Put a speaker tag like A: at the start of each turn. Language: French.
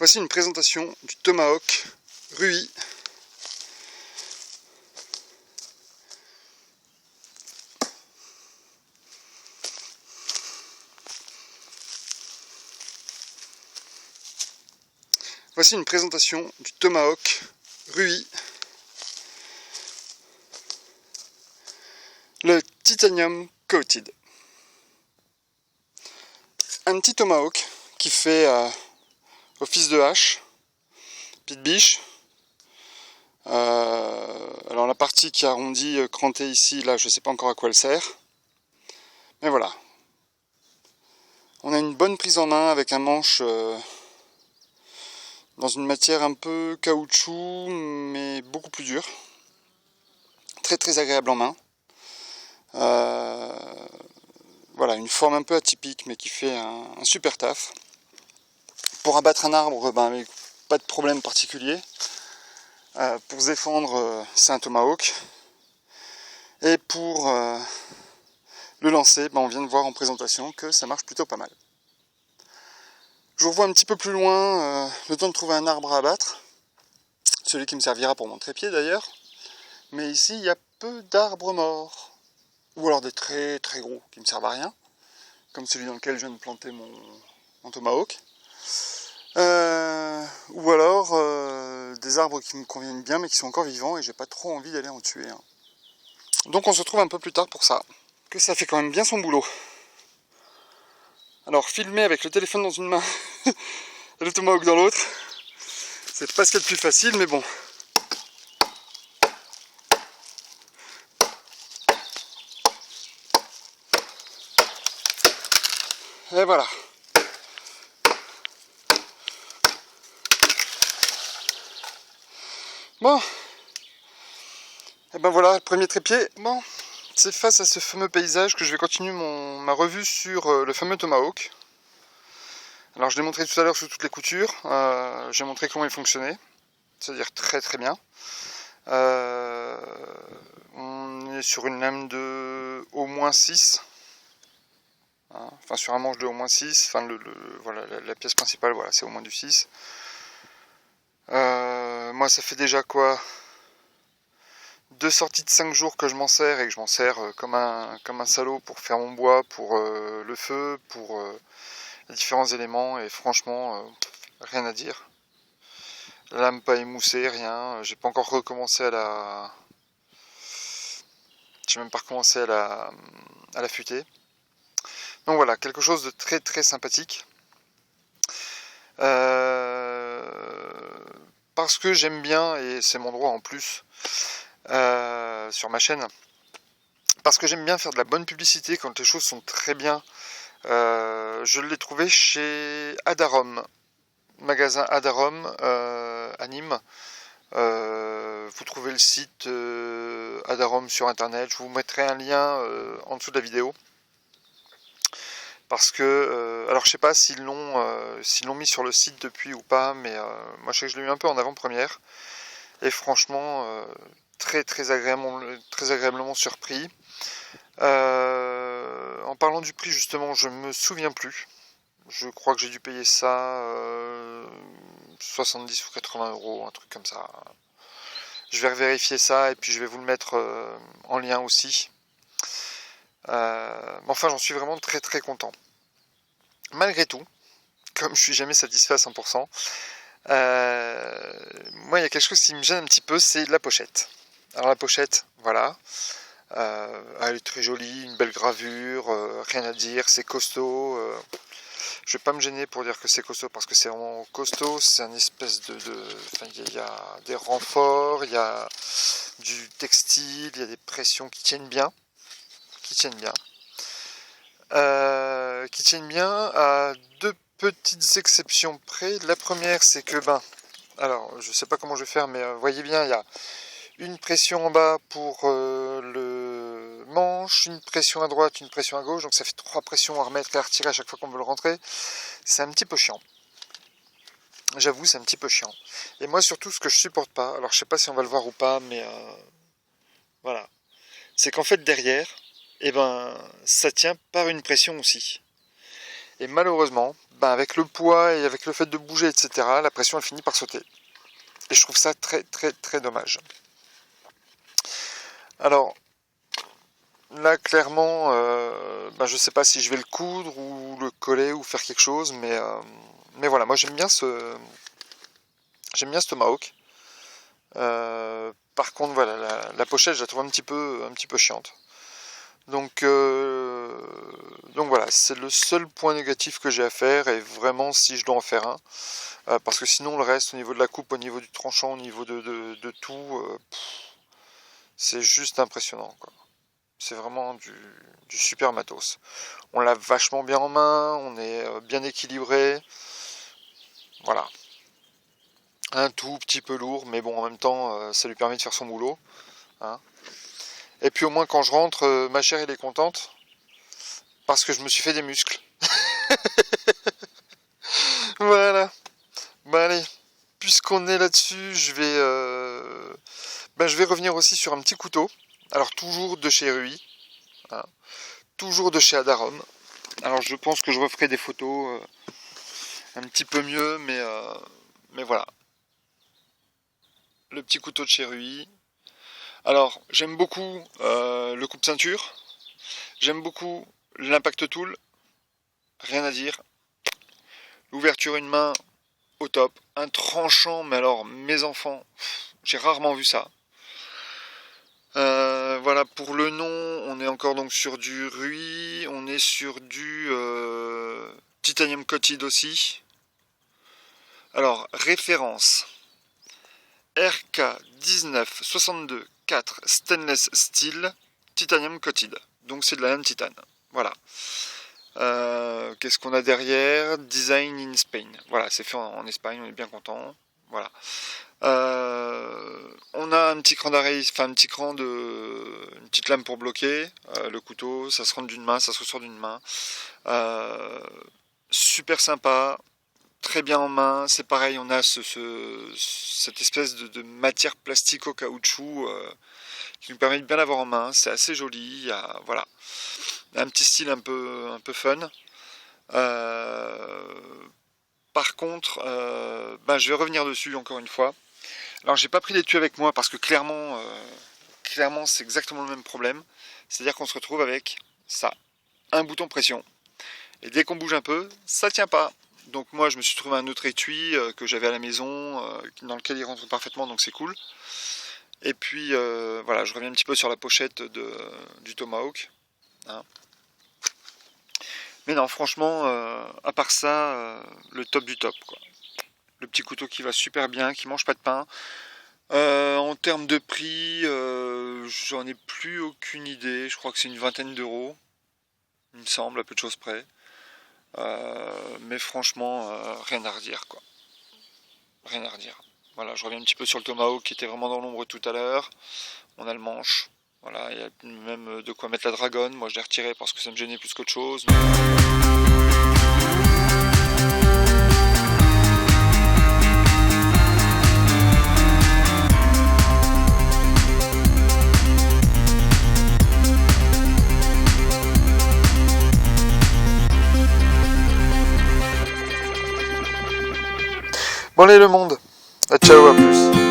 A: Voici une présentation du Tomahawk Rui. Voici une présentation du Tomahawk Rui. Le Titanium Coated. Un petit Tomahawk qui fait office de hache, petite biche. Alors la partie qui arrondie, crantée ici, là je ne sais pas encore à quoi elle sert. Mais voilà. On a une bonne prise en main avec un manche dans une matière un peu caoutchouc, mais beaucoup plus dure. Très très agréable en main. Voilà, une forme un peu atypique, mais qui fait un super taf. Pour abattre un arbre, avec pas de problème particulier. Pour se défendre, c'est un Tomahawk. Et pour le lancer, on vient de voir en présentation que ça marche plutôt pas mal. Je vous revois un petit peu plus loin, le temps de trouver un arbre à abattre. Celui qui me servira pour mon trépied d'ailleurs. Mais ici, il y a peu d'arbres morts. Ou alors des très très gros qui ne me servent à rien. Comme celui dans lequel je viens de planter mon Tomahawk. Ou alors des arbres qui me conviennent bien mais qui sont encore vivants et j'ai pas trop envie d'aller en tuer un. Donc on se retrouve un peu plus tard pour ça. Que ça fait quand même bien son boulot. Alors filmer avec le téléphone dans une main et le Tomahawk dans l'autre, c'est pas ce qu'il y a de plus facile, mais bon. Et voilà. Bon. Et ben voilà, le premier trépied. Bon, c'est face à ce fameux paysage que je vais continuer ma revue sur le fameux Tomahawk. Alors je l'ai montré tout à l'heure sous toutes les coutures. J'ai montré comment il fonctionnait. C'est-à-dire très très bien. On est sur une lame de au moins 6. Enfin sur un manche de au moins 6. Enfin voilà, la pièce principale, voilà, c'est au moins du 6. Moi ça fait déjà quoi, 2 sorties de 5 jours que je m'en sers et que je m'en sers comme un salaud pour faire mon bois, pour le feu, pour les différents éléments, et franchement rien à dire. La lame pas émoussée, rien. J'ai pas encore recommencé j'ai même pas recommencé à la futer. Donc voilà, quelque chose de très très sympathique. Parce que j'aime bien, et c'est mon droit en plus sur ma chaîne, parce que j'aime bien faire de la bonne publicité quand les choses sont très bien. Je l'ai trouvé chez Adarom, magasin Adarom à Nîmes. Vous trouvez le site Adarom sur internet. Je vous mettrai un lien en dessous de la vidéo. Parce que, alors je sais pas s'ils l'ont mis sur le site depuis ou pas, mais moi je sais que je l'ai eu un peu en avant-première. Et franchement, très très agréablement surpris. En parlant du prix justement, je me souviens plus. Je crois que j'ai dû payer ça 70 ou 80 €, un truc comme ça. Je vais vérifier ça et puis je vais vous le mettre en lien aussi. Enfin, j'en suis vraiment très très content. Malgré tout, comme je suis jamais satisfait à 100%, moi il y a quelque chose qui me gêne un petit peu, c'est la pochette. Alors la pochette, voilà, elle est très jolie, une belle gravure, rien à dire, c'est costaud. Je vais pas me gêner pour dire que c'est costaud parce que c'est vraiment costaud. C'est un espèce enfin, il y a des renforts, il y a du textile, il y a des pressions qui tiennent bien, qui tiennent bien à 2 petites exceptions près. La première, c'est que alors je sais pas comment je vais faire, mais voyez bien, il y a une pression en bas pour le manche, une pression à droite, une pression à gauche, donc ça fait 3 pressions à remettre et à retirer à chaque fois qu'on veut le rentrer. C'est un petit peu chiant. J'avoue, c'est un petit peu chiant. Et moi surtout, ce que je supporte pas, alors je sais pas si on va le voir ou pas, mais voilà, c'est qu'en fait derrière, ça tient par une pression aussi. Et malheureusement, avec le poids et avec le fait de bouger, etc., la pression elle finit par sauter. Et je trouve ça très très très dommage. Alors, là clairement, je sais pas si je vais le coudre ou le coller ou faire quelque chose, mais voilà, moi j'aime bien ce Tomahawk. Par contre, voilà, la pochette, je la trouve un petit peu chiante. Donc voilà, c'est le seul point négatif que j'ai à faire, et vraiment si je dois en faire un, parce que sinon le reste, au niveau de la coupe, au niveau du tranchant, au niveau de tout, c'est juste impressionnant, quoi. C'est vraiment du super matos. On l'a vachement bien en main, on est bien équilibré, voilà. Un tout petit peu lourd, mais bon, en même temps, ça lui permet de faire son boulot, hein. Et puis au moins quand je rentre, ma chère elle est contente, parce que je me suis fait des muscles. Voilà. Allez, puisqu'on est là-dessus, je vais revenir aussi sur un petit couteau. Alors toujours de chez Rui, hein, toujours de chez Adarom. Alors je pense que je referai des photos un petit peu mieux, mais voilà. Le petit couteau de chez Rui. Alors j'aime beaucoup le coupe-ceinture. J'aime beaucoup l'impact tool. Rien à dire. L'ouverture une main, au top. Un tranchant, mais alors mes enfants, j'ai rarement vu ça. Voilà, pour le nom, on est encore donc sur du Rui, on est sur du titanium coated aussi. Alors, référence RK19624 stainless steel titanium coated. Donc c'est de la lame titane. Voilà. Qu'est-ce qu'on a derrière? Design in Spain. Voilà, c'est fait en Espagne, on est bien content. Voilà. On a un petit cran d'arrêt, enfin une petite lame pour bloquer le couteau. Ça se rentre d'une main, ça se ressort d'une main. Super sympa, très bien en main. C'est pareil, on a cette espèce de matière plastique au caoutchouc qui nous permet de bien l'avoir en main. C'est assez joli. Voilà, un petit style un peu fun. Par contre, je vais revenir dessus encore une fois. Alors j'ai pas pris l'étui avec moi parce que clairement c'est exactement le même problème. C'est-à-dire qu'on se retrouve avec ça, un bouton pression. Et dès qu'on bouge un peu, ça tient pas. Donc moi je me suis trouvé un autre étui que j'avais à la maison, dans lequel il rentre parfaitement, donc c'est cool. Et puis voilà, je reviens un petit peu sur la pochette du Tomahawk, hein. Mais non, franchement, à part ça, le top du top, quoi. Le petit couteau qui va super bien, qui mange pas de pain. En termes de prix, j'en ai plus aucune idée. Je crois que c'est une vingtaine d'euros, il me semble, à peu de choses près. Mais franchement, rien à redire, quoi. Rien à redire. Voilà, je reviens un petit peu sur le Tomahawk qui était vraiment dans l'ombre tout à l'heure. On a le manche. Voilà, il y a même de quoi mettre la dragonne. Moi je l'ai retiré parce que ça me gênait plus qu'autre chose. Bon allez le monde, ciao, à plus.